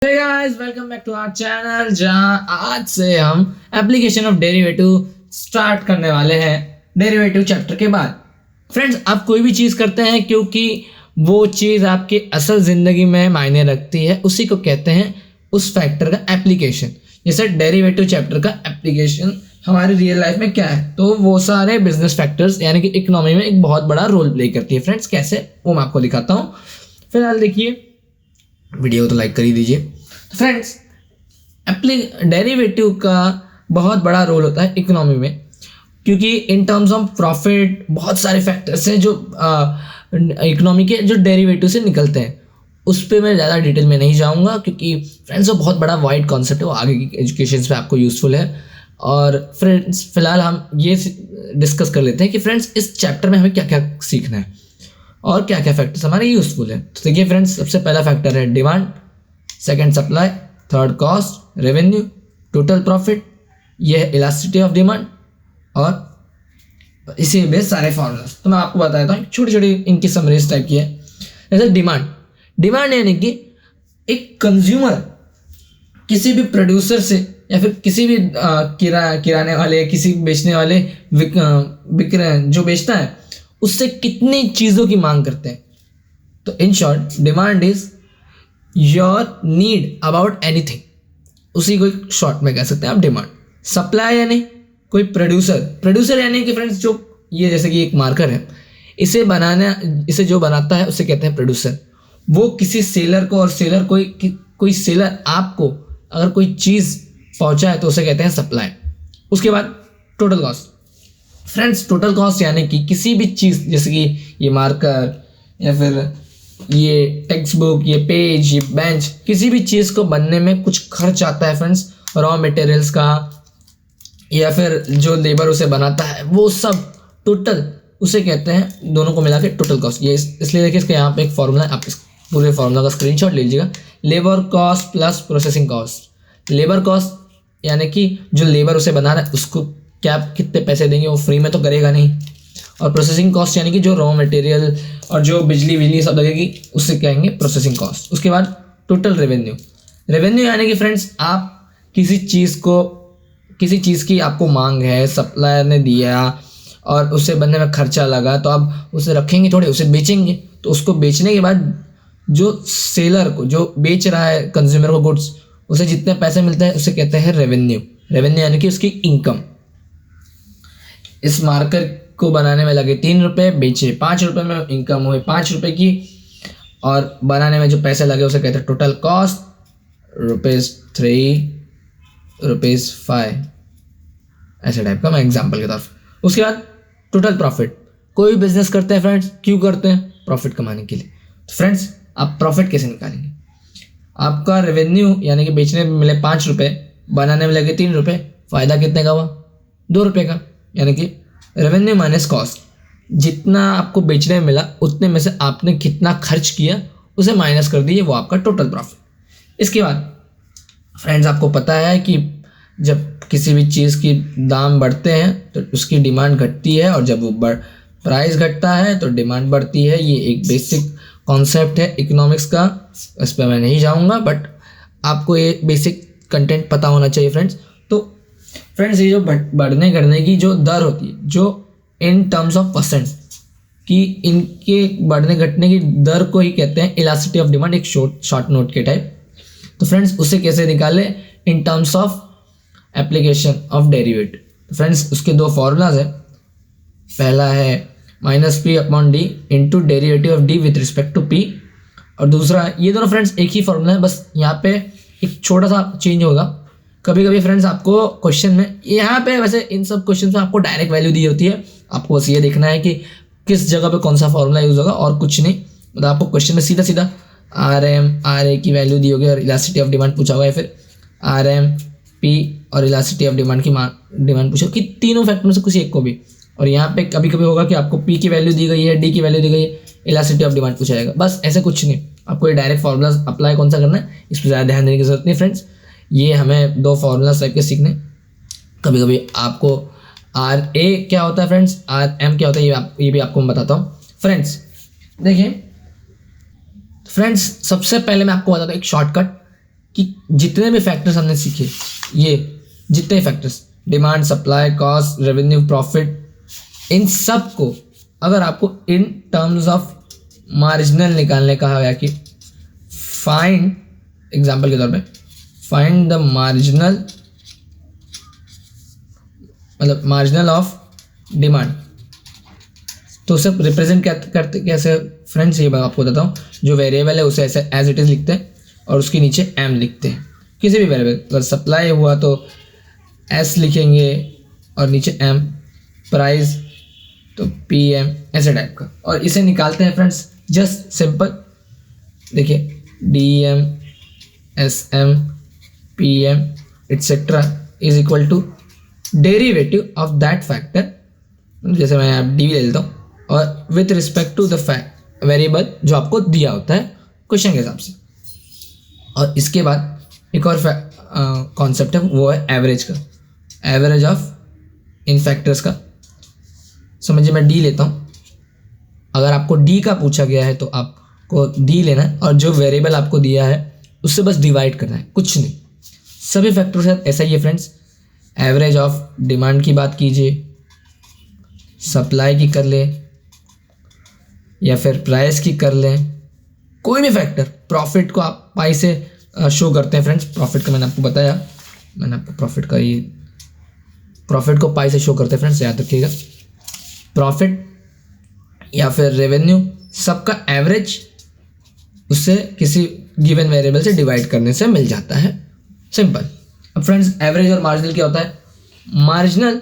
Hey guys, welcome back to our channel जहाँ आज से हम एप्लीकेशन ऑफ डेरिवेटिव स्टार्ट करने वाले हैं डेरिवेटिव चैप्टर के बाद। फ्रेंड्स, आप कोई भी चीज़ करते हैं क्योंकि वो चीज़ आपकी असल ज़िंदगी में मायने रखती है, उसी को कहते हैं उस फैक्टर का एप्लीकेशन। जैसे डेरिवेटिव चैप्टर का एप्लीकेशन हमारी रियल लाइफ में क्या है, तो वो सारे बिजनेस फैक्टर्स यानी कि इकोनॉमी में एक बहुत बड़ा रोल प्ले करती है। फ्रेंड्स, कैसे वो मैं आपको दिखाता हूँ। फिलहाल देखिए, वीडियो तो लाइक कर ही दीजिए। तो फ्रेंड्स, डेरिवेटिव का बहुत बड़ा रोल होता है इकोनॉमी में, क्योंकि इन टर्म्स ऑफ प्रॉफिट बहुत सारे फैक्टर्स हैं जो इकोनॉमी के जो डेरिवेटिव से निकलते हैं। उस पर मैं ज़्यादा डिटेल में नहीं जाऊंगा क्योंकि फ्रेंड्स वो बहुत बड़ा वाइड कॉन्सेप्ट है, वो आगे की एजुकेशन पे आपको यूज़फुल है। और फ्रेंड्स, फिलहाल हम ये डिस्कस कर लेते हैं कि फ्रेंड्स इस चैप्टर में हमें क्या क्या सीखना है और क्या क्या फैक्टर्स हमारे यूज़फुल है। तो देखिए फ्रेंड्स, सबसे पहला फैक्टर है demand, second supply, third cost, revenue, total profit, ये है इलास्टिसिटी ऑफ डिमांड और इसी बेस सारे फॉर्मूलाज। तो मैं आपको बता देता हूँ, छोटी छोटी इनकी समरीज टाइप की है। जैसे डिमांड यानी कि एक कंज्यूमर किसी भी प्रोड्यूसर से या फिर किसी भी किराने वाले, किसी बेचने वाले जो बेचता है उससे कितनी चीज़ों की मांग करते हैं। तो in short, demand is your need about anything, उसी को शॉर्ट में कह सकते हैं आप डिमांड। सप्लाई यानी कोई प्रोड्यूसर यानी कि फ्रेंड्स जो ये जैसे कि एक मार्कर है, इसे जो बनाता है उसे कहते हैं प्रोड्यूसर। वो किसी सेलर को, और सेलर कोई सेलर आपको अगर कोई चीज़ पहुंचाए तो उसे कहते हैं सप्लाई। उसके बाद total cost. Friends, total cost यानी कि किसी भी चीज़, जैसे कि ये मार्कर या फिर ये टेक्स्ट बुक, ये पेज, ये बेंच, किसी भी चीज़ को बनने में कुछ खर्च आता है फ्रेंड्स, रॉ मटेरियल्स का या फिर जो लेबर उसे बनाता है, वो सब टोटल उसे कहते हैं, दोनों को मिला के टोटल कॉस्ट। ये इसलिए देखिए, इसके यहाँ पे एक फॉर्मूला है, आप इस पूरे फॉर्मूला का स्क्रीनशॉट ले लीजिएगा। Labour cost plus processing cost. Labour cost यानी कि जो लेबर उसे बना रहा है उसको क्या आप कितने पैसे देंगे, वो फ्री में तो करेगा नहीं। और प्रोसेसिंग कॉस्ट यानी कि जो रॉ मटेरियल और जो बिजली सब लगेगी उससे कहेंगे प्रोसेसिंग कॉस्ट। उसके बाद टोटल रेवेन्यू यानी कि फ्रेंड्स, आप किसी चीज़ की आपको मांग है, सप्लायर ने दिया और उसे बनने में खर्चा लगा, तो आप उसे रखेंगे थोड़े, उसे बेचेंगे। तो उसको बेचने के बाद जो सेलर को, जो बेच रहा है कंज्यूमर को गुड्स, उसे जितने पैसे मिलते हैं उसे कहते हैं रेवेन्यू यानी कि उसकी इनकम। इस मार्कर को बनाने में लगे 3 रुपये, बेचे 5 रुपये में, इनकम हुई 5 रुपये की, और बनाने में जो पैसे लगे उसे कहते हैं टोटल कॉस्ट, ₹3, ₹5, ऐसे टाइप का मैं एग्जांपल के तौर पर। उसके बाद टोटल प्रॉफिट। कोई भी बिजनेस करते हैं फ्रेंड्स, क्यों करते हैं? प्रॉफिट कमाने के लिए। तो फ्रेंड्स, आप प्रॉफिट कैसे निकालेंगे? आपका रेवेन्यू यानी कि बेचने में मिले 5 रुपये, बनाने में लगे 3 रुपये, फ़ायदा कितने का हुआ? 2 रुपये का। यानी कि रेवेन्यू माइनस कॉस्ट, जितना आपको बेचने में मिला उतने में से आपने कितना खर्च किया उसे माइनस कर दीजिए, वो आपका टोटल प्रॉफिट। इसके बाद फ्रेंड्स, आपको पता है कि जब किसी भी चीज़ की दाम बढ़ते हैं तो उसकी डिमांड घटती है, और जब वो प्राइस घटता है तो डिमांड बढ़ती है। ये एक बेसिक कॉन्सेप्ट है इकोनॉमिक्स का, इस पर मैं नहीं जाऊँगा, बट आपको ये बेसिक कंटेंट पता होना चाहिए फ्रेंड्स। तो फ्रेंड्स, ये जो बढ़ने घटने की जो दर होती है, जो इन टर्म्स ऑफ परसेंट कि इनके बढ़ने घटने की दर को ही कहते हैं इलास्टिसिटी ऑफ डिमांड, एक शॉर्ट नोट के टाइप। तो फ्रेंड्स, उसे कैसे निकालें in terms of application of derivative. Friends, उसके 2 फॉर्मूलाज है। पहला है -P/D into derivative of D with respect to P, और दूसरा, ये दोनों फ्रेंड्स एक ही फॉर्मूला है, बस यहाँ पे एक छोटा सा चेंज होगा। कभी कभी फ्रेंड्स आपको क्वेश्चन में, यहाँ पे वैसे इन सब क्वेश्चन में आपको डायरेक्ट वैल्यू दी होती है, आपको बस ये देखना है कि किस जगह पे कौन सा फॉर्मूला यूज़ होगा और कुछ नहीं। मतलब आपको क्वेश्चन में सीधा सीधा RA की वैल्यू दी होगी और इलास्टिसिटी ऑफ डिमांड पूछा हुआ है, फिर RM, P और इलास्टिसिटी ऑफ डिमांड की डिमांड पूछो कि तीनों फैक्टर में से कुछ एक को भी। और यहाँ पे कभी कभी होगा कि आपको P की वैल्यू दी गई है, D की वैल्यू दी गई है, इलास्टिसिटी ऑफ डिमांड पूछा जाएगा। बस ऐसे कुछ नहीं, आपको ये डायरेक्ट फार्मूला अप्लाई कौन सा करना है इस पर ज़्यादा ध्यान देने की जरूरत नहीं फ्रेंड्स। ये हमें 2 फार्मूला टाइप के सीखने। कभी कभी आपको RA क्या होता है फ्रेंड्स, RM क्या होता है, ये भी आपको मैं बताता हूँ फ्रेंड्स। देखिए, फ्रेंड्स सबसे पहले मैं आपको बताता हूँ एक शॉर्टकट कि जितने भी फैक्टर्स हमने सीखे, ये जितने factors, demand, supply, cost, revenue, profit, इन सब को अगर आपको इन टर्म्स ऑफ मार्जिनल निकालने कहा गया कि फाइंड, एग्जाम्पल के तौर पे फाइंड द मार्जिनल, मतलब मार्जिनल ऑफ डिमांड, तो उसे रिप्रेजेंट करते कैसे फ्रेंड्स, ये मैं आपको बताता हूँ। जो वेरिएबल है उसे ऐसे एज इट इज़ लिखते हैं और उसके नीचे एम लिखते हैं, किसी भी वेरिएबल। अगर सप्लाई हुआ तो एस लिखेंगे और नीचे एम, प्राइस तो पी एम, ऐसे टाइप का, और इसे निकालते हैं फ्रेंड्स जस्ट सिंपल। देखिए D M, S M, P M etcetera is equal to derivative of that factor, जैसे मैं आप डी ले लेता हूँ, और with respect to the variable जो आपको दिया होता है क्वेश्चन के हिसाब से। और इसके बाद एक और कॉन्सेप्ट है, वो है एवरेज का, एवरेज ऑफ इन फैक्टर्स का। समझिए मैं डी लेता हूँ, अगर आपको डी का पूछा गया है तो आपको डी लेना है और जो वेरिएबल आपको दिया है उससे बस डिवाइड करना है, कुछ नहीं। सभी फैक्टर्स के साथ ऐसा ही है फ्रेंड्स। एवरेज ऑफ डिमांड की बात कीजिए, सप्लाई की कर लें या फिर प्राइस की कर लें, कोई भी फैक्टर। प्रॉफिट को आप पाई से शो करते हैं फ्रेंड्स, प्रॉफिट का मैंने आपको बताया, मैंने आपको प्रॉफिट को पाई से शो करते हैं फ्रेंड्स, याद रखिएगा। प्रॉफिट या फिर रेवेन्यू, सबका एवरेज उससे किसी गिवन वेरिएबल से डिवाइड करने से मिल जाता है, सिंपल। अब फ्रेंड्स एवरेज और मार्जिनल क्या होता है? Marginal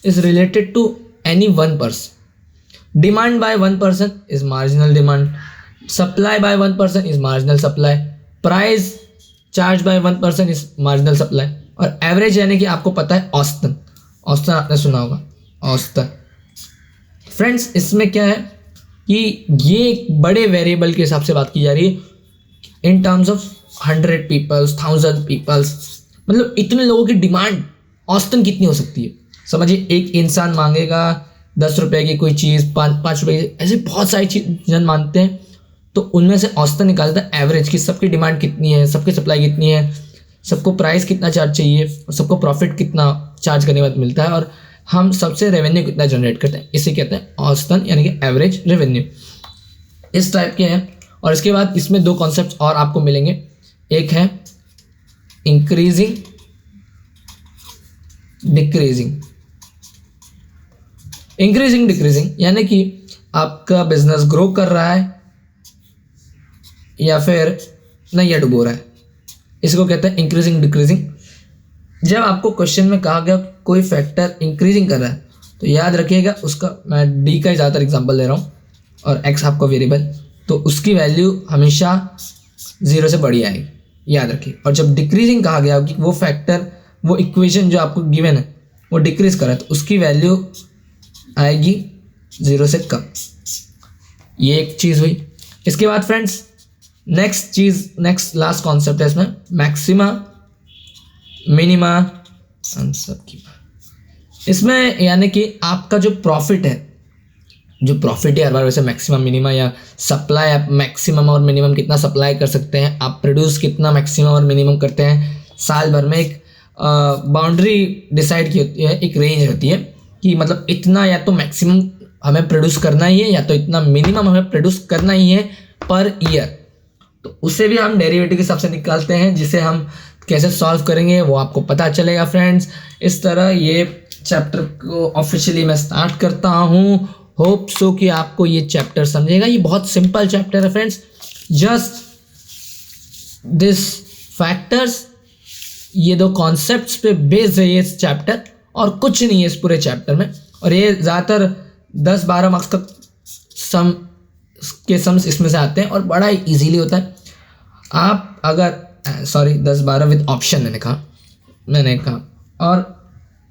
is related to any one person, demand by one person is marginal demand, supply by one person is marginal supply, price charge by one person is marginal supply, और average यानी कि आपको पता है औसतन, औसतन आपने सुना होगा, औसतन। फ्रेंड्स इसमें क्या है कि ये एक बड़े वेरिएबल के हिसाब से बात की जा रही है in terms of 100 peoples, 1000 peoples, मतलब इतने लोगों की डिमांड औसतन कितनी हो सकती है। समझिए एक इंसान मांगेगा 10 रुपये की कोई चीज़, 5 रुपये की, ऐसे बहुत सारी चीज़ जन मानते हैं, तो उनमें से औसतन निकालता है एवरेज की सबकी डिमांड कितनी है, सबकी सप्लाई कितनी है, सबको प्राइस कितना चार्ज चाहिए और सबको प्रॉफिट कितना चार्ज करने के बाद मिलता है, और हम सबसे रेवेन्यू कितना जनरेट करते हैं, इसे कहते हैं औसतन यानी कि एवरेज रेवेन्यू। इस टाइप के हैं। और इसके बाद इसमें 2 कॉन्सेप्ट और आपको मिलेंगे, एक है इंक्रीजिंग डिक्रीजिंग। इंक्रीजिंग डिक्रीजिंग यानी कि आपका बिजनेस ग्रो कर रहा है या फिर नैया डुबो रहा है, इसको कहते हैं इंक्रीजिंग डिक्रीजिंग। जब आपको क्वेश्चन में कहा गया कोई फैक्टर इंक्रीजिंग कर रहा है तो याद रखिएगा उसका, मैं डी का ही ज़्यादातर एग्जांपल ले रहा हूँ और एक्स आपको वेरिएबल, तो उसकी वैल्यू हमेशा 0 से बड़ी आएगी, याद रखिए। और जब डिक्रीजिंग कहा गया कि वो फैक्टर, वो इक्वेशन जो आपको गिवन है वो डिक्रीज कर रहा है तो उसकी वैल्यू आएगी 0 से कम। ये एक चीज़ हुई। इसके बाद फ्रेंड्स नेक्स्ट लास्ट कॉन्सेप्ट है इसमें मैक्सिमा मिनिमा सब की। इसमें यानी कि आपका जो प्रॉफिट है, हर बार वैसे मैक्सिमम मिनिमा या सप्लाई, आप मैक्सिमम और मिनिमम कितना सप्लाई कर सकते हैं, आप प्रोड्यूस कितना मैक्सिमम और मिनिमम करते हैं साल भर में, एक बाउंड्री डिसाइड की होती है, एक रेंज होती है कि मतलब इतना या तो मैक्सिमम हमें प्रोड्यूस करना ही है या तो इतना मिनिमम हमें प्रोड्यूस करना ही है पर ईयर। तो उसे भी हम डेरिवेटिव के हिसाब से निकालते हैं, जिसे हम कैसे सॉल्व करेंगे वो आपको पता चलेगा फ्रेंड्स। इस तरह ये चैप्टर को ऑफिशियली मैं स्टार्ट करता हूँ। होप सो कि आपको ये चैप्टर समझेगा। ये बहुत सिंपल चैप्टर है फ्रेंड्स, जस्ट दिस फैक्टर्स, ये 2 कॉन्सेप्ट्स पे बेस्ड है ये चैप्टर, और कुछ नहीं है इस पूरे चैप्टर में। और ये ज़्यादातर 10-12 मार्क्स का सम्स इसमें से आते हैं और बड़ा ही ईजीली होता है। आप अगर 10-12 विद ऑप्शन मैंने कहा, और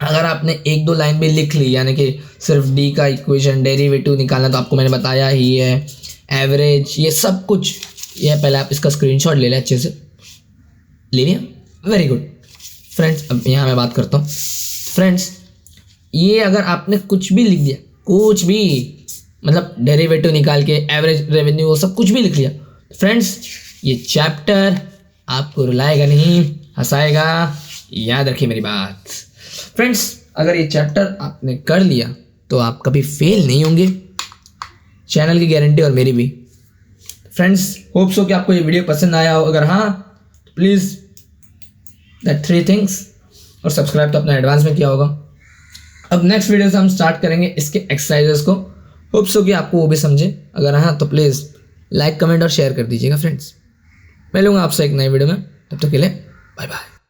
अगर आपने 1-2 लाइन भी लिख ली, यानी कि सिर्फ डी का इक्वेशन डेरिवेटिव निकालना, तो आपको मैंने बताया ही है, एवरेज, ये सब कुछ, ये पहले आप इसका स्क्रीनशॉट ले लें, अच्छे से ले लिया, वेरी गुड फ्रेंड्स। अब यहाँ मैं बात करता हूँ फ्रेंड्स, ये अगर आपने कुछ भी लिख दिया, कुछ भी मतलब डेरिवेटिव निकाल के एवरेज रेवेन्यू वो सब कुछ भी लिख लिया फ्रेंड्स, ये चैप्टर आपको रुलाएगा नहीं, हंसाएगा। याद रखिए मेरी बात। फ्रेंड्स, अगर ये चैप्टर आपने कर लिया तो आप कभी फेल नहीं होंगे, चैनल की गारंटी और मेरी भी। फ्रेंड्स, होप्स हो कि आपको ये वीडियो पसंद आया हो। अगर हाँ तो प्लीज़ दैट 3 थिंग्स, और सब्सक्राइब तो अपना एडवांस में किया होगा। अब नेक्स्ट वीडियो से हम स्टार्ट करेंगे इसके एक्सरसाइजेस को। होप्स हो कि आपको वो भी समझे। अगर हाँ तो प्लीज़ लाइक, कमेंट और शेयर कर दीजिएगा फ्रेंड्स। मिलूंगा आपसे एक नई वीडियो में, तब तक के लिए बाय बाय।